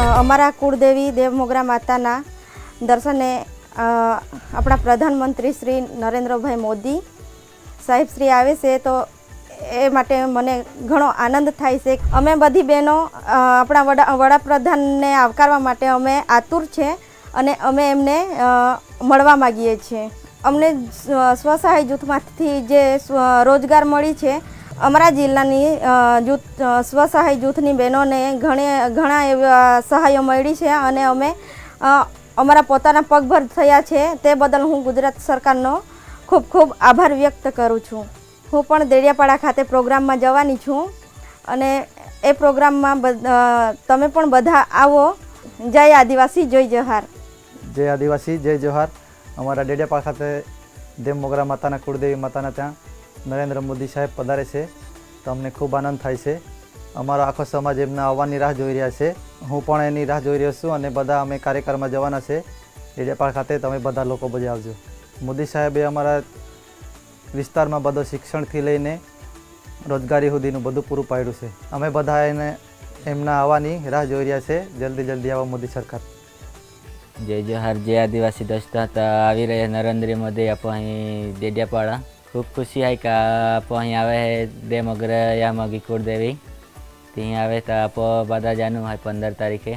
અમારા કુળદેવી દેવમોગરા માતાના દર્શને આપણા પ્રધાનમંત્રી શ્રી નરેન્દ્રભાઈ મોદી સાહેબ શ્રી આવે છે, તો એ માટે મને ઘણો આનંદ થાય છે. અમે બધી બહેનો આપણા વડાપ્રધાનને આવકારવા માટે અમે આતુર છે અને અમે એમને મળવા માગીએ છીએ. અમને સ્વસહાય જૂથમાંથી જે રોજગાર મળી છે, અમારા જિલ્લાની સ્વસહાય જૂથની બહેનોને ઘણા એવા સહાયો મળી છે અને અમે અમારા પોતાના પગભર થયા છે. તે બદલ હું ગુજરાત સરકારનો ખૂબ ખૂબ આભાર વ્યક્ત કરું છું. હું પણ દેડિયાપાડા ખાતે પ્રોગ્રામમાં જવાની છું અને એ પ્રોગ્રામમાં તમે પણ બધા આવો. જય આદિવાસી, જય જોહાર. જય આદિવાસી, જય જોહાર. અમારા દેડિયાપાડા ખાતે દેવમોગરા માતાના કુળદેવી માતાના ત્યાં નરેન્દ્ર મોદી સાહેબ પધારે છે, તો અમને ખૂબ આનંદ થાય છે. અમારો આખો સમાજ એમના આવવાની રાહ જોઈ રહ્યા છે. હું પણ એની રાહ જોઈ રહ્યો છું અને બધા અમે કાર્યક્રમમાં જવાના છે દેડિયાપાડા ખાતે. તમે બધા લોકો બધા આવજો. મોદી સાહેબે અમારા વિસ્તારમાં બધો શિક્ષણથી લઈને રોજગારી સુધીનું બધું પૂરું પાડ્યું છે. અમે બધા એમના આવવાની રાહ જોઈ રહ્યા છે. જલ્દી આવો મોદી સરકાર. जय जोहार, जय आदिवासी दोस्तों. तो આવી रहे नरेंद्र मोदी आप डेडियापाड़ा. खूब खुशी है कि आप अँ आवे है देवमोगरा या मगी कुलदेवी. ત્યાં આવે તો આપ બધા જાનું હોય 15 તારીખે.